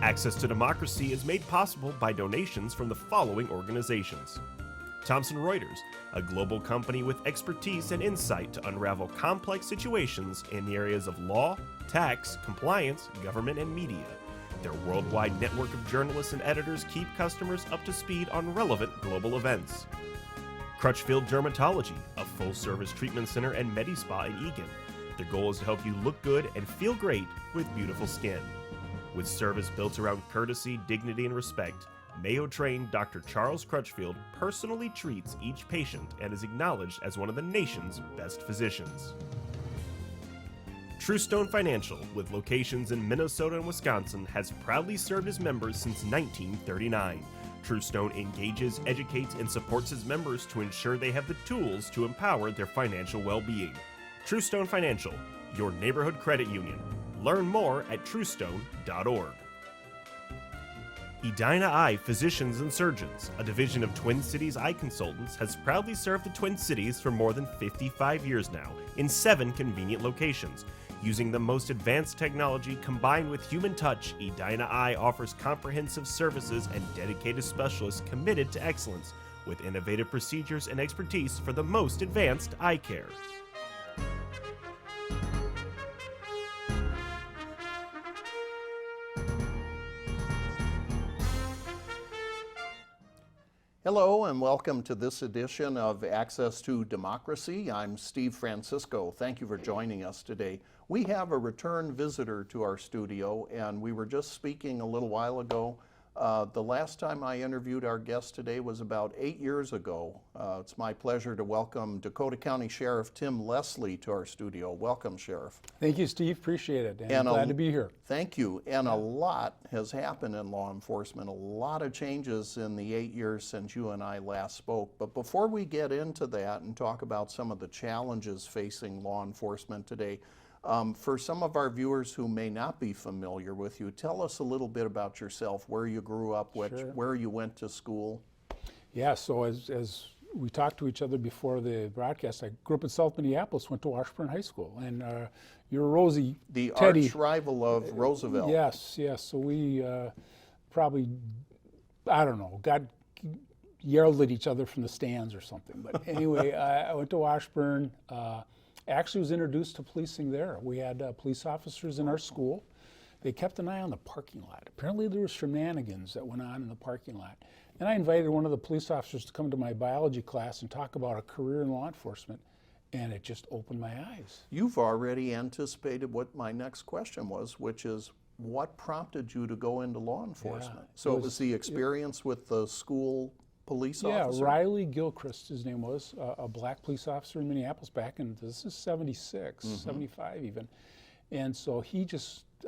Access to Democracy is made possible by donations from the following organizations. Thomson Reuters, a global company with expertise and insight to unravel complex situations in the areas of law, tax, compliance, government, and media. Their worldwide network of journalists and editors keep customers up to speed on relevant global events. Crutchfield Dermatology, a full-service treatment center and Medi-Spa in Eagan. Their goal is to help you look good and feel great with beautiful skin. With service built around courtesy, dignity, and respect, Mayo-trained Dr. Charles Crutchfield personally treats each patient and is acknowledged as one of the nation's best physicians. Truestone Financial, with locations in Minnesota and Wisconsin, has proudly served its members since 1939. Truestone engages, educates, and supports its members to ensure they have the tools to empower their financial well-being. Truestone Financial, your neighborhood credit union. Learn more at truestone.org. Edina Eye Physicians and Surgeons, a division of Twin Cities Eye Consultants, has proudly served the Twin Cities for more than 55 years now in 7 convenient locations. Using the most advanced technology combined with human touch, Edina Eye offers comprehensive services and dedicated specialists committed to excellence with innovative procedures and expertise for the most advanced eye care. Hello and welcome to this edition of Access to Democracy. I'm Steve Francisco. Thank you for joining us today. We have a return visitor to our studio, and we were just speaking a little while ago. The last time I interviewed our guest today was about 8 years ago. It's my pleasure to welcome Dakota County Sheriff Tim Leslie to our studio. Welcome, Sheriff. Thank you, Steve. Appreciate it. And glad to be here. Thank you. And a lot has happened in law enforcement, a lot of changes in the 8 years since you and I last spoke. But before we get into that and talk about some of the challenges facing law enforcement today, for some of our viewers who may not be familiar with you, tell us a little bit about yourself, where you grew up, where you went to school. Yeah, so as we talked to each other before the broadcast, I grew up in South Minneapolis, went to Washburn High School, and you're Rosie, the Teddy. arch rival of Roosevelt. Yes, so we probably, I don't know, yelled at each other from the stands or something. But anyway, I went to Washburn. Actually was introduced to policing there. We had police officers in our school. They kept an eye on the parking lot. Apparently there was shenanigans that went on in the parking lot. And I invited one of the police officers to come to my biology class and talk about a career in law enforcement, and it just opened my eyes. You've already anticipated what my next question was, which is what prompted you to go into law enforcement? Yeah, so it was the experience with the school police officer? Yeah, Riley Gilchrist, his name was, a black police officer in Minneapolis back in, this is 76, 75 even. And so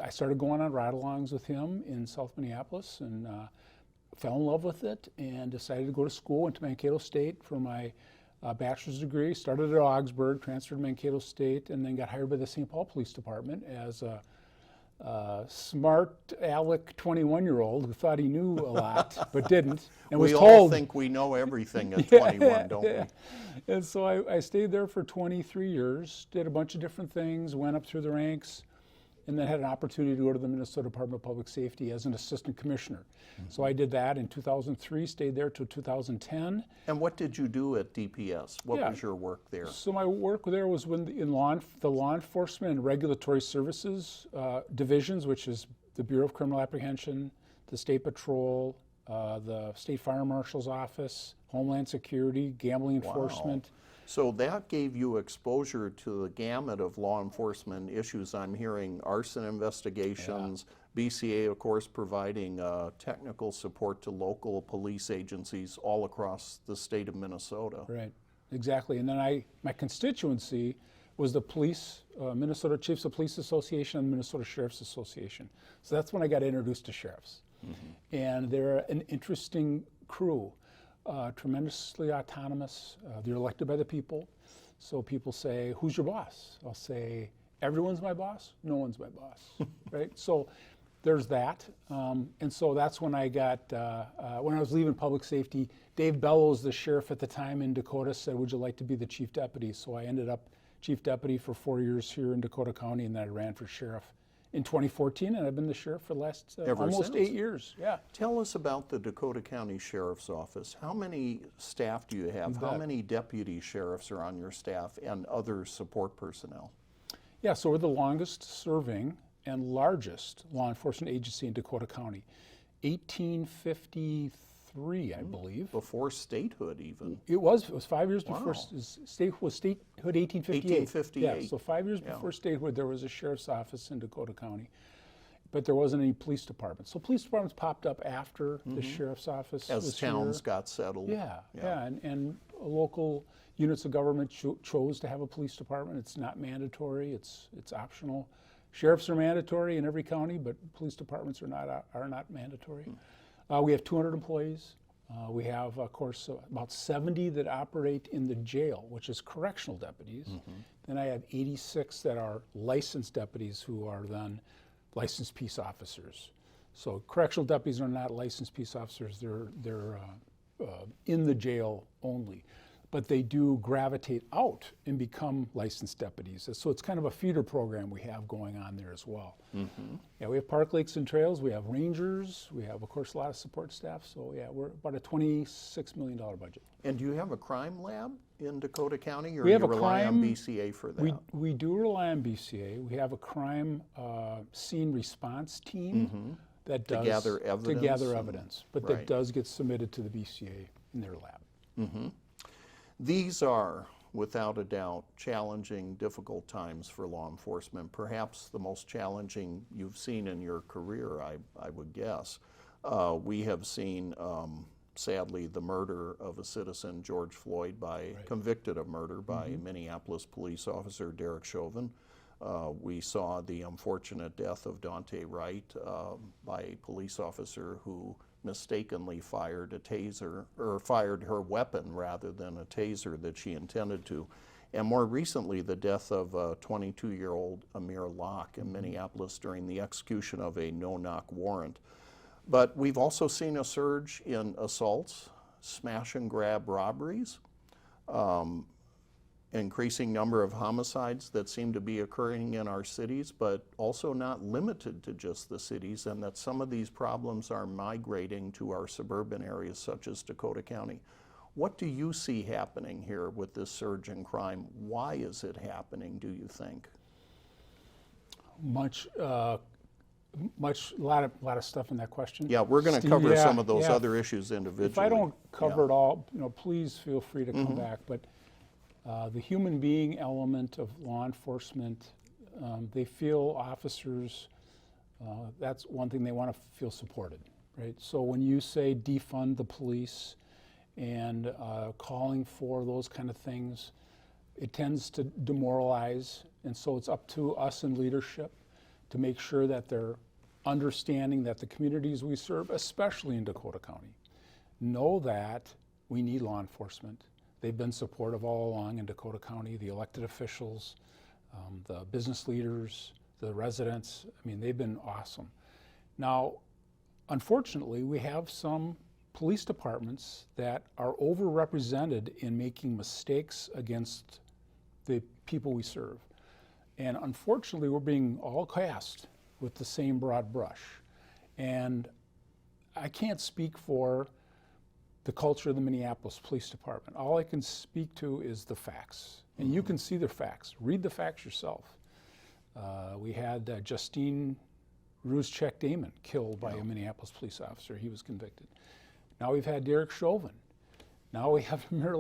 I started going on ride-alongs with him in South Minneapolis and fell in love with it and decided to go to school, went to Mankato State for my bachelor's degree, started at Augsburg, transferred to Mankato State, and then got hired by the St. Paul Police Department as a smart aleck 21-year-old who thought he knew a lot but didn't, and was told. We all think we know everything at 21, don't we? And so I stayed there for 23 years, did a bunch of different things, went up through the ranks, and then had an opportunity to go to the Minnesota Department of Public Safety as an assistant commissioner. So I did that in 2003, stayed there till 2010. And what did you do at DPS? What was your work there? So my work there was in the law enforcement and regulatory services divisions, which is the Bureau of Criminal Apprehension, the State Patrol, the State Fire Marshal's Office, Homeland Security, gambling enforcement. So that gave you exposure to the gamut of law enforcement issues. I'm hearing arson investigations, BCA, of course, providing technical support to local police agencies all across the state of Minnesota. Right, exactly. And then my constituency was the Minnesota Chiefs of Police Association and Minnesota Sheriff's Association. So that's when I got introduced to sheriffs. And they're an interesting crew. Tremendously autonomous. They're elected by the people. So people say, who's your boss? I'll say, everyone's my boss, no one's my boss, right? So there's that. And so that's when I got, when I was leaving public safety, Dave Bellows, the sheriff at the time in Dakota, said, would you like to be the chief deputy? So I ended up chief deputy for 4 years here in Dakota County, and then I ran for sheriff in 2014, and I've been the sheriff for the last Ever almost since. 8 years. Yeah. Tell us about the Dakota County Sheriff's Office. How many staff do you have? How many deputy sheriffs are on your staff and other support personnel? Yeah, so we're the longest serving and largest law enforcement agency in Dakota County. 1853, I believe. Before statehood even. It was 5 years Wow. before statehood 1858. 1858. Yeah, so 5 years Yeah. before statehood, there was a sheriff's office in Dakota County, but there wasn't any police department. So police departments popped up after the sheriff's office As was towns here. got settled. Yeah, and local units of government chose to have a police department. It's not mandatory, it's optional. Sheriffs are mandatory in every county, but police departments are not mandatory. We have 200 employees. We have, of course, about 70 that operate in the jail, which is correctional deputies. Then I have 86 that are licensed deputies who are then licensed peace officers. So correctional deputies are not licensed peace officers, they're in the jail only. But they do gravitate out and become licensed deputies. So it's kind of a feeder program we have going on there as well. Yeah, we have park, lakes, and trails. We have rangers. We have, of course, a lot of support staff. So yeah, we're about a $26 million budget. And do you have a crime lab in Dakota County, or We have you a rely on crime- BCA for that? We do rely on BCA. We have a crime scene response team that does gather evidence evidence, but right. that does get submitted to the BCA in their lab. These are, without a doubt, challenging, difficult times for law enforcement, perhaps the most challenging you've seen in your career, I would guess. We have seen, sadly, the murder of a citizen, George Floyd, convicted of murder by Minneapolis police officer Derek Chauvin. We saw the unfortunate death of Daunte Wright by a police officer who mistakenly fired a taser, or fired her weapon rather than a taser that she intended to. And more recently, the death of 22-year-old Amir in Minneapolis during the execution of a no-knock warrant. But we've also seen a surge in assaults, smash and grab robberies, increasing number of homicides that seem to be occurring in our cities, but also not limited to just the cities, and that some of these problems are migrating to our suburban areas such as Dakota County. What do you see happening here with this surge in crime? Why is it happening, do you think? A lot of stuff in that question. Yeah, we're going to Steve, cover some of those yeah. other issues individually. If I don't cover it all, please feel free to come back. But the human being element of law enforcement, they feel officers, that's one thing, they want to feel supported, right? So when you say defund the police and calling for those kind of things, it tends to demoralize, and so it's up to us in leadership to make sure that they're understanding that the communities we serve, especially in Dakota County, know that we need law enforcement. They've been supportive all along in Dakota County, the elected officials, the business leaders, the residents. I mean, they've been awesome. Now, unfortunately, we have some police departments that are overrepresented in making mistakes against the people we serve. And unfortunately, we're being all cast with the same broad brush. And I can't speak for the culture of the Minneapolis Police Department. All I can speak to is the facts. And you can see the facts. Read the facts yourself. We had Justine Ruzchek-Damon killed by a Minneapolis police officer. He was convicted. Now we've had Derek Chauvin. Now we have Amir.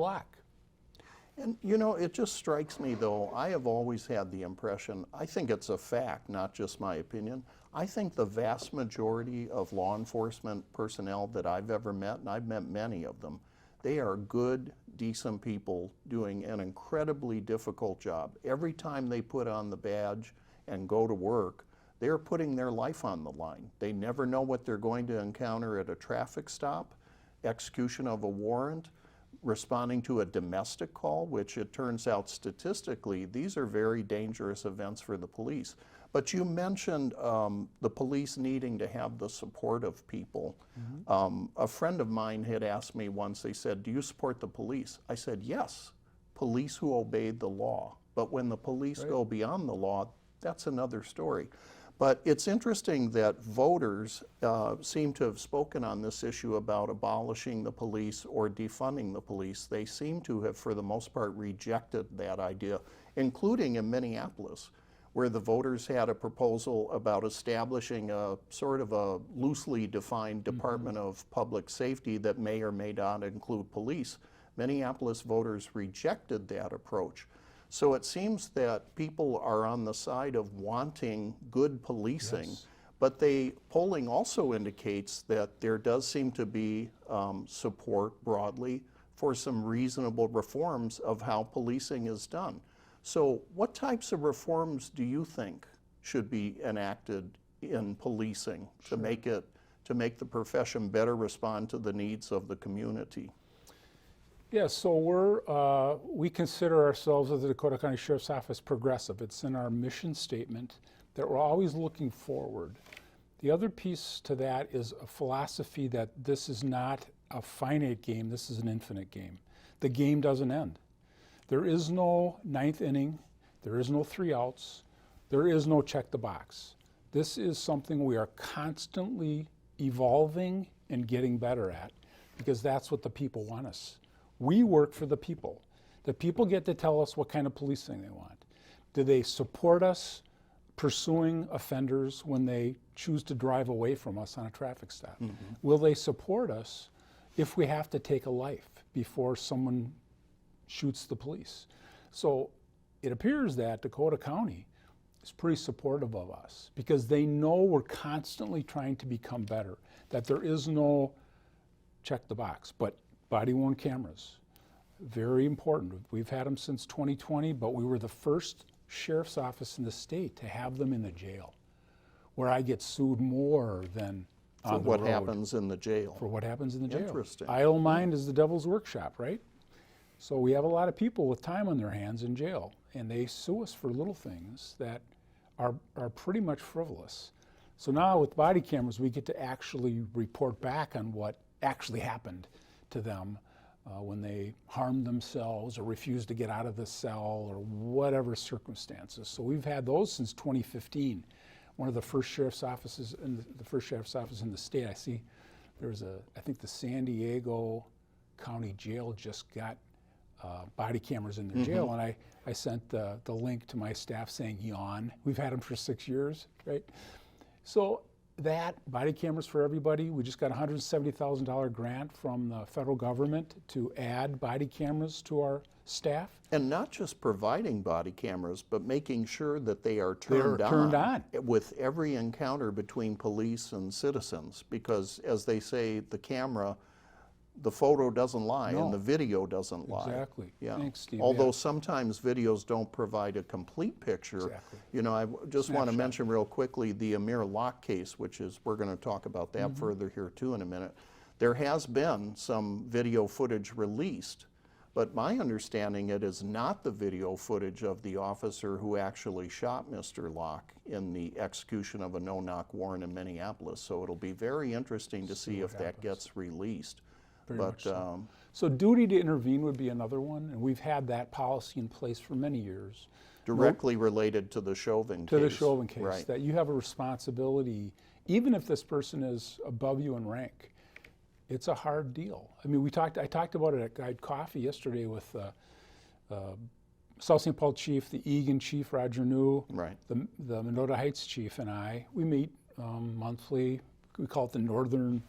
And you know, it just strikes me though, I have always had the impression, I think it's a fact, not just my opinion, I think the vast majority of law enforcement personnel that I've ever met, and I've met many of them, they are good, decent people doing an incredibly difficult job. Every time they put on the badge and go to work, they're putting their life on the line. They never know what they're going to encounter at a traffic stop, execution of a warrant, responding to a domestic call, which it turns out statistically, these are very dangerous events for the police. But you mentioned the police needing to have the support of people. A friend of mine had asked me once, they said, do you support the police? I said, yes, police who obeyed the law. But when the police go beyond the law, that's another story. But it's interesting that voters seem to have spoken on this issue about abolishing the police or defunding the police. They seem to have, for the most part, rejected that idea, including in Minneapolis, where the voters had a proposal about establishing a sort of a loosely defined Department of Public Safety that may or may not include police. Minneapolis voters rejected that approach. So it seems that people are on the side of wanting good policing, Yes. but polling also indicates that there does seem to be support broadly for some reasonable reforms of how policing is done. So what types of reforms do you think should be enacted in policing to make the profession better respond to the needs of the community? Yeah, so we consider ourselves as the Dakota County Sheriff's Office progressive. It's in our mission statement that we're always looking forward. The other piece to that is a philosophy that this is not a finite game, this is an infinite game. The game doesn't end. There is no ninth inning, there is no 3 outs, there is no check the box. This is something we are constantly evolving and getting better at, because that's what the people want us. We work for the people. The people get to tell us what kind of policing they want. Do they support us pursuing offenders when they choose to drive away from us on a traffic stop? Will they support us if we have to take a life before someone shoots the police? So it appears that Dakota County is pretty supportive of us because they know we're constantly trying to become better, that there is no check the box. But body-worn cameras, very important. We've had them since 2020, but we were the first sheriff's office in the state to have them in the jail, where I get sued more than on the road. For what happens in the jail. For what happens in the jail. Interesting. Idle mind is the devil's workshop, right? So we have a lot of people with time on their hands in jail, and they sue us for little things that are pretty much frivolous. So now with body cameras, we get to actually report back on what actually happened to them when they harmed themselves or refused to get out of the cell or whatever circumstances. So we've had those since 2015. One of the first sheriff's offices in the state. I see I think the San Diego County Jail just got body cameras in their jail, and I sent the link to my staff saying, yawn. We've had them for 6 years, right? So that, body cameras for everybody, we just got a $170,000 grant from the federal government to add body cameras to our staff. And not just providing body cameras, but making sure that they are turned on with every encounter between police and citizens. Because as they say, the photo doesn't lie and the video doesn't lie. Exactly. Yeah. Thanks, Steve. Although sometimes videos don't provide a complete picture. Exactly. You know, I just want to Snapshot. mention real quickly the Amir Locke case, which is, we're going to talk about that further here too in a minute. There has been some video footage released, but my understanding it is not the video footage of the officer who actually shot Mr. Locke in the execution of a no-knock warrant in Minneapolis. So it'll be very interesting to see if that gets released. Very much so. So duty to intervene would be another one, and we've had that policy in place for many years. Directly related to the Chauvin case. To the Chauvin case, right. that you have a responsibility, even if this person is above you in rank. It's a hard deal. I mean, I talked about it at Guide Coffee yesterday with South St. Paul chief, the Egan chief, Roger New, Right. the Monona Heights chief, and I. We meet monthly. We call it the Northern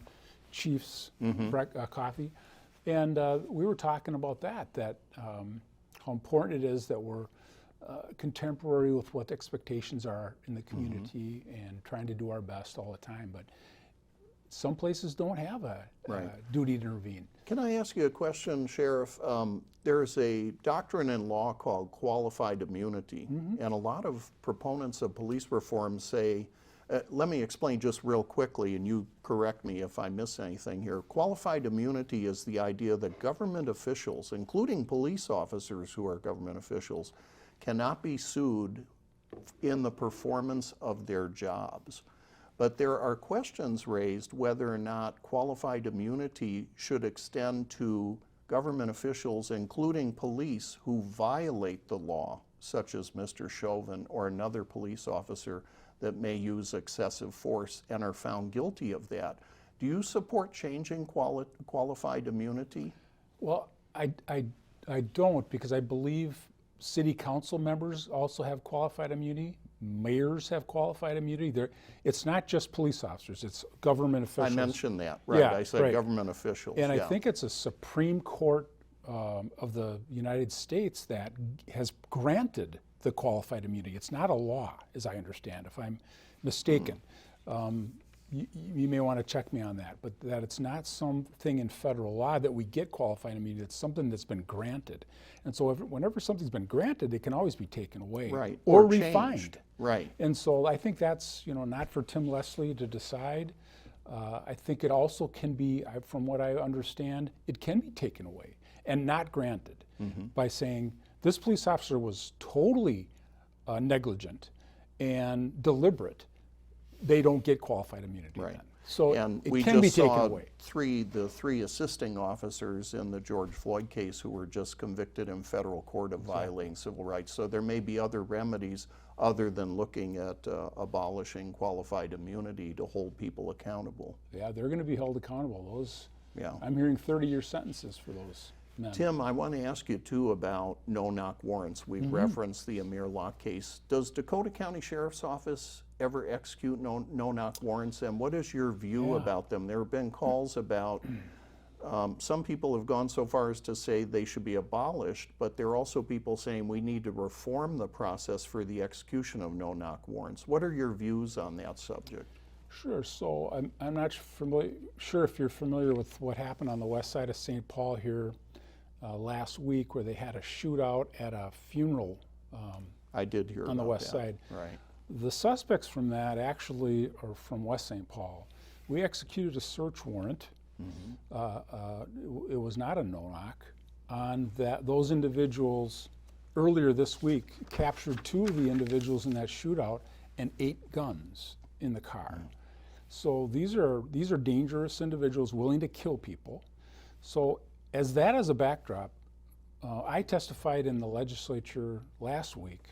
Chiefs Coffee. And we were talking about that how important it is that we're contemporary with what the expectations are in the community and trying to do our best all the time. But some places don't have a duty to intervene. Can I ask you a question, Sheriff? There's a doctrine in law called qualified immunity, and a lot of proponents of police reform say, let me explain just real quickly, and you correct me if I miss anything here. Qualified immunity is the idea that government officials, including police officers who are government officials, cannot be sued in the performance of their jobs. But there are questions raised whether or not qualified immunity should extend to government officials, including police, who violate the law, such as Mr. Chauvin or another police officer that may use excessive force and are found guilty of that. Do you support changing qualified immunity? Well, I don't, because I believe city council members also have qualified immunity. Mayors have qualified immunity. It's not just police officers, it's government officials. I mentioned that, right. Yeah, I said right. government officials. And yeah. I think it's a Supreme Court of the United States that has granted the qualified immunity. It's not a law, as I understand, if I'm mistaken. You may want to check me on that, but that it's not something in federal law that we get qualified immunity. It's something that's been granted. And so whenever something's been granted, it can always be taken away, right. or changed. refined. Right. And so I think that's not for Tim Leslie to decide. I think it also can be, from what I understand, it can be taken away and not granted by saying this police officer was totally negligent and deliberate. They don't get qualified immunity Right. then. So and it we can be just taken saw away. the three assisting officers in the George Floyd case who were just convicted in federal court of violating civil rights. So there may be other remedies other than looking at abolishing qualified immunity to hold people accountable. Yeah, they're going to be held accountable. Those, Yeah. I'm hearing 30-year sentences for those men. Tim, I want to ask you too about no-knock warrants. We've referenced the Amir Locke case. Does Dakota County Sheriff's Office ever execute no-knock warrants, and what is your view about them? There have been calls about, some people have gone so far as to say they should be abolished, but there are also people saying we need to reform the process for the execution of no-knock warrants. What are your views on that subject? Sure. So I'm not sure if you're familiar with what happened on the west side of St. Paul here last week, where they had a shootout at a funeral I did hear on the about west that. side. Right. The suspects from that actually are from West St. Paul. We executed a search warrant. It was not a no-knock on those individuals. Earlier this week, captured 2 of the individuals in that shootout and 8 guns in the car. So these are dangerous individuals willing to kill people. So as a backdrop, I testified in the legislature last week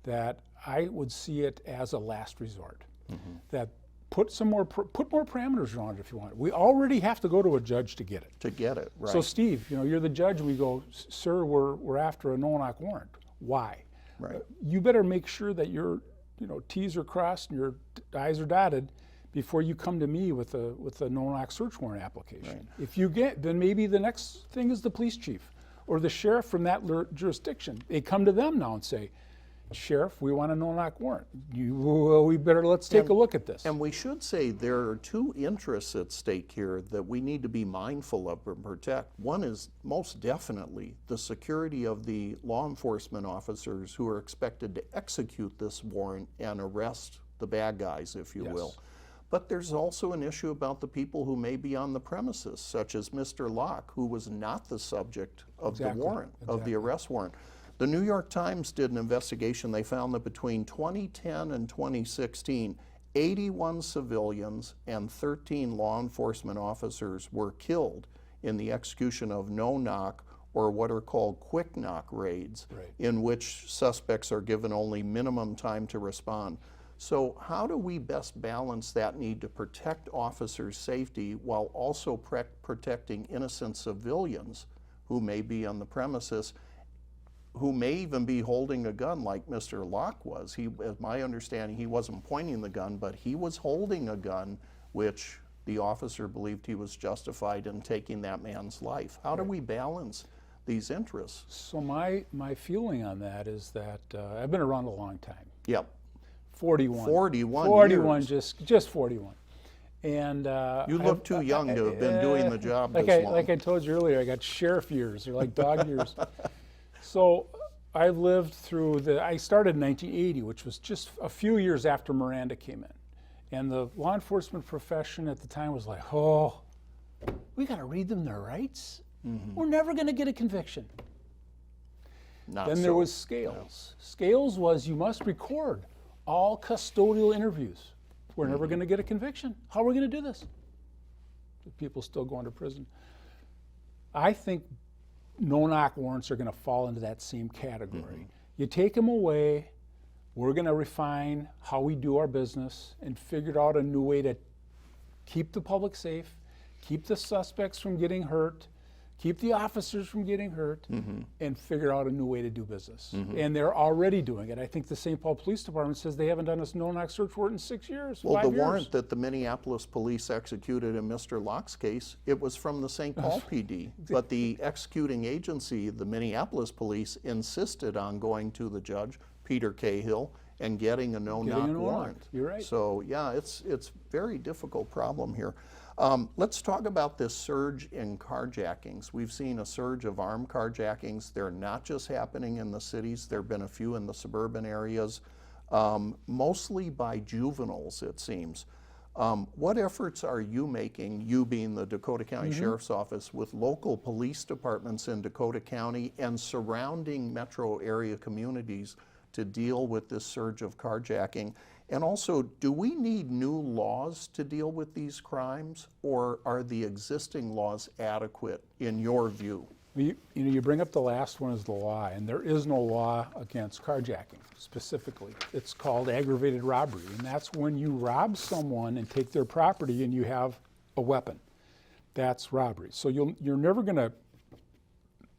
that I would see it as a last resort. That put more parameters around it if you want. We already have to go to a judge to get it. To get it, right. So Steve, you're the judge. We go, sir, we're after a no-knock warrant. Why? Right. You better make sure that your T's are crossed and your I's are dotted before you come to me with a no-knock search warrant application. Right. If you get, then maybe the next thing is the police chief or the sheriff from that jurisdiction. They come to them now and say, Sheriff, we want a no-knock warrant. Let's take a look at this. And we should say there are 2 interests at stake here that we need to be mindful of and protect. One is most definitely the security of the law enforcement officers who are expected to execute this warrant and arrest the bad guys, if you will. But there's also an issue about the people who may be on the premises, such as Mr. Locke, who was not the subject of the warrant, of the arrest warrant. The New York Times did an investigation. They found that between 2010 and 2016, 81 civilians and 13 law enforcement officers were killed in the execution of no-knock or what are called quick-knock raids, in which suspects are given only minimum time to respond. So how do we best balance that need to protect officers' safety while also protecting innocent civilians who may be on the premises, who may even be holding a gun like Mr. Locke was? As my understanding, he wasn't pointing the gun, but he was holding a gun, which the officer believed he was justified in taking that man's life. How do we balance these interests? So my feeling on that is that I've been around a long time. Yep. 41. 41 years. just 41. And you look too young to have been doing the job this long. Like I told you earlier, I got sheriff years. They're like dog years. So I lived through I started in 1980, which was just a few years after Miranda came in. And the law enforcement profession at the time was like, oh, we got to read them their rights. We're never going to get a conviction. Then there was scales. Scales was you must record all custodial interviews. We're never going to get a conviction. How are we going to do this? People still going to prison. I think no-knock warrants are going to fall into that same category. You take them away, we're going to refine how we do our business and figure out a new way to keep the public safe, keep the suspects from getting hurt, keep the officers from getting hurt, and figure out a new way to do business. And they're already doing it. I think the St. Paul Police Department says they haven't done a no-knock search warrant in 6 years, Well, 5 the years. warrant that the Minneapolis police executed in Mr. Locke's case, it was from the St. Paul PD. But the executing agency, the Minneapolis police, insisted on going to the judge, Peter Cahill, and getting a no-knock warrant. You're right. So yeah, it's very difficult problem here. Let's talk about this surge in carjackings. We've seen a surge of armed carjackings. They're not just happening in the cities. There have been a few in the suburban areas, mostly by juveniles, it seems. What efforts are you making, you being the Dakota County Sheriff's Office, with local police departments in Dakota County and surrounding metro area communities to deal with this surge of carjacking? And also, do we need new laws to deal with these crimes, or are the existing laws adequate in your view? You bring up the last one as the law, and there is no law against carjacking specifically. It's called aggravated robbery, and that's when you rob someone and take their property and you have a weapon. That's robbery. So you're never going to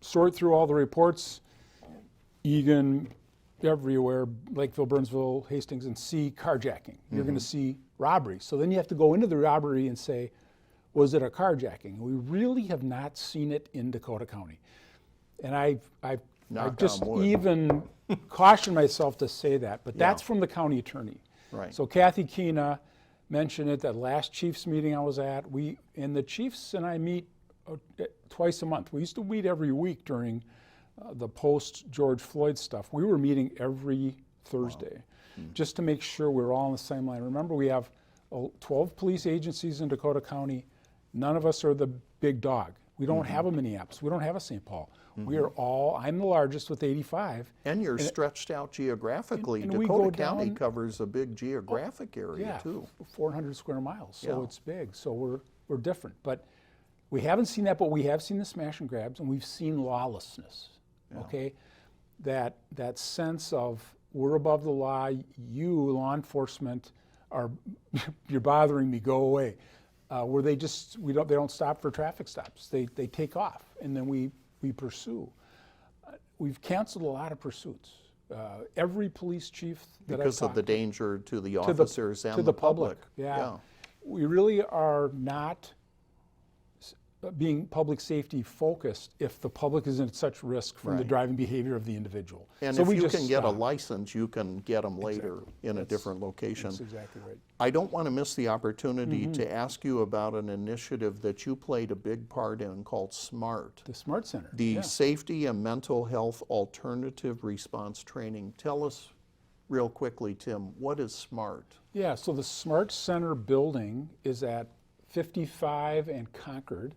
sort through all the reports, Egan, everywhere, Lakeville, Burnsville, Hastings, and see carjacking. You're going to see robbery. So then you have to go into the robbery and say, was it a carjacking? We really have not seen it in Dakota County. And I've just even cautioned myself to say that, but that's from the county attorney. Right. So Kathy Keena mentioned it at last Chiefs meeting I was at. And the Chiefs and I meet twice a month. We used to meet every week during the post-George Floyd stuff. We were meeting every Thursday just to make sure we're all on the same line. Remember, we have 12 police agencies in Dakota County. None of us are the big dog. We don't have a Minneapolis. We don't have a St. Paul. We are all, I'm the largest with 85. And you're stretched out geographically. and Dakota County covers a big geographic area yeah, too. 400 square miles, so Yeah. it's big. So we're different. But we haven't seen that, but we have seen the smash and grabs, and we've seen lawlessness. Okay, that sense of we're above the law. You, law enforcement, you're bothering me. Go away. Where they don't stop for traffic stops. They take off, and then we pursue. We've canceled a lot of pursuits. Every police chief that Because of the danger to the officers and the public. Yeah. We really are not being public safety focused if the public is in such risk from the driving behavior of the individual. And so if we you just can get a stop. license, you can get them later in a different location. That's exactly right. I don't want to miss the opportunity to ask you about an initiative that you played a big part in called SMART. The Smart Center. The Safety and Mental Health Alternative Response Training. Tell us real quickly, Tim, what is SMART? Yeah, so the Smart Center building is at 55 and Concord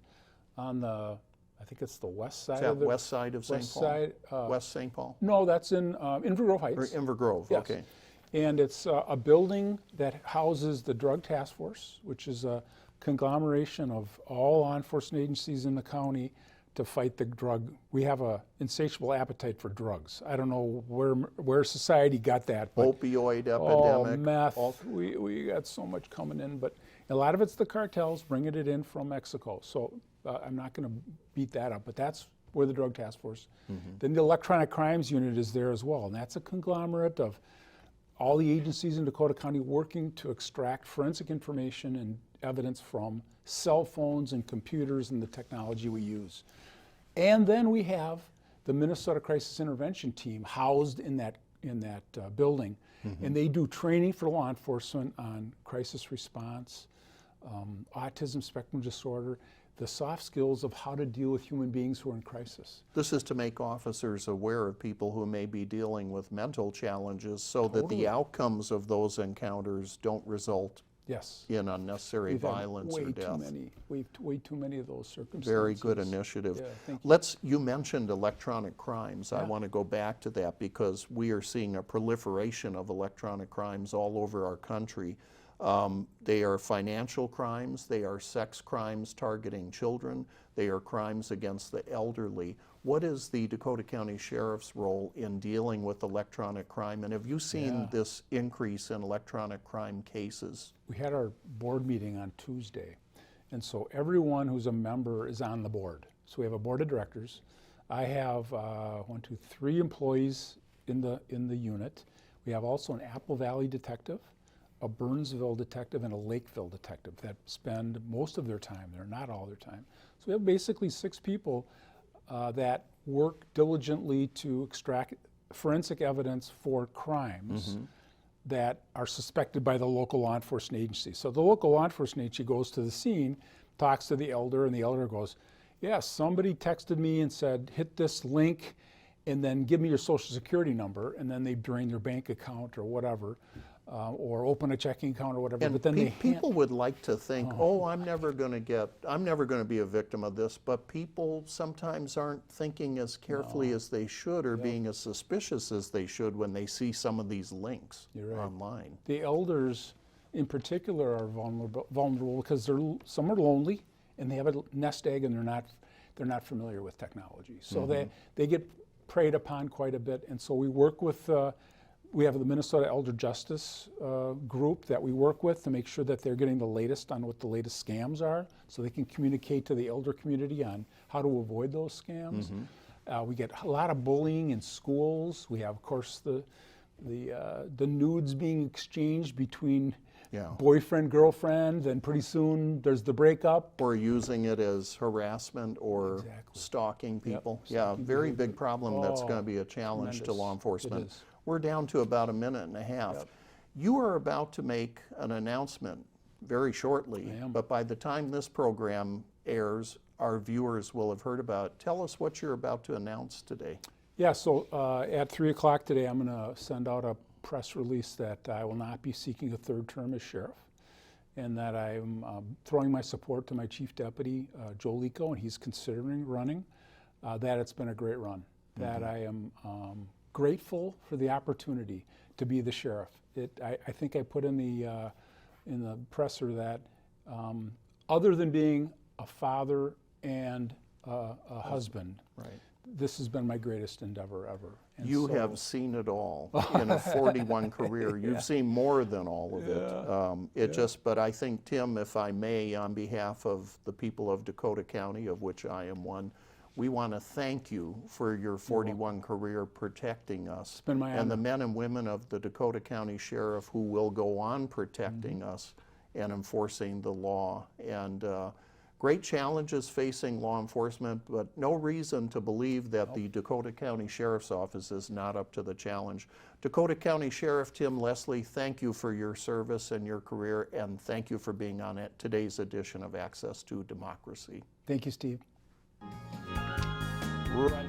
on the, I think it's the west side Is that of the west side of St. west Paul? side, West St. Paul? No, that's in Inver Grove Heights. Or Inver Grove, Yes. okay. And it's a building that houses the Drug Task Force, which is a conglomeration of all law enforcement agencies in the county to fight the drug. We have an insatiable appetite for drugs. I don't know where society got that. But, Opioid oh, epidemic. meth. We got so much coming in, but a lot of it's the cartels bringing it in from Mexico. So I'm not going to beat that up, but that's where the Drug Task Force. Then the Electronic Crimes Unit is there as well, and that's a conglomerate of all the agencies in Dakota County working to extract forensic information and evidence from cell phones and computers and the technology we use. And then we have the Minnesota Crisis Intervention Team housed in that building, and they do training for law enforcement on crisis response, autism spectrum disorder, the soft skills of how to deal with human beings who are in crisis. This is to make officers aware of people who may be dealing with mental challenges so that the outcomes of those encounters don't result Yes. in unnecessary We've had violence or death. way too many of those circumstances. Very good initiative. Yeah, thank you. You mentioned electronic crimes. I want to go back to that because we are seeing a proliferation of electronic crimes all over our country. They are financial crimes, they are sex crimes targeting children, They are crimes against the elderly. What is the Dakota County Sheriff's role in dealing with electronic crime? And have you seen this increase in electronic crime cases? We had our board meeting on Tuesday, and so everyone who's a member is on the board. So we have a board of directors. I have 3 employees in the unit. We have also an Apple Valley detective, a Burnsville detective, and a Lakeville detective that spend most of their time there, not all their time. So we have basically 6 people that work diligently to extract forensic evidence for crimes that are suspected by the local law enforcement agency. So the local law enforcement agency goes to the scene, talks to the elder, and the elder goes, yes, somebody texted me and said, hit this link and then give me your social security number, and then they drain your bank account or whatever, or open a checking account or whatever. And but then people would like to think, oh, I'm never going to be a victim of this, but people sometimes aren't thinking as carefully as they should, or being as suspicious as they should when they see some of these links online. The elders in particular are vulnerable because some are lonely and they have a nest egg and they're not familiar with technology. So they get preyed upon quite a bit, and so we work with we have the Minnesota Elder Justice group that we work with to make sure that they're getting the latest on what the latest scams are, so they can communicate to the elder community on how to avoid those scams. We get a lot of bullying in schools. We have, of course, the nudes being exchanged between boyfriend, girlfriend, and pretty soon there's the breakup. Or using it as harassment or stalking people. Very big problem that's going to be a challenge to law enforcement. We're down to about 1.5 minutes. You are about to make an announcement very shortly, but by the time this program airs, our viewers will have heard about it. Tell us what you're about to announce today. Yeah, so at 3 o'clock today, I'm going to send out a press release that I will not be seeking a 3rd term as sheriff, and that I'm throwing my support to my chief deputy, Joe Lico, and he's considering running, that it's been a great run, that I am grateful for the opportunity to be the sheriff. I think I put in the presser that other than being a father and a husband, this has been my greatest endeavor ever. And you have seen it all in a 41 career. You've seen more than all of it. But I think, Tim, if I may, on behalf of the people of Dakota County, of which I am one, we want to thank you for your 41 career protecting us. It's been my honor. And the men and women of the Dakota County Sheriff who will go on protecting us and enforcing the law. And great challenges facing law enforcement, but no reason to believe that the Dakota County Sheriff's Office is not up to the challenge. Dakota County Sheriff Tim Leslie, thank you for your service and your career, and thank you for being on today's edition of Access to Democracy. Thank you, Steve. Right.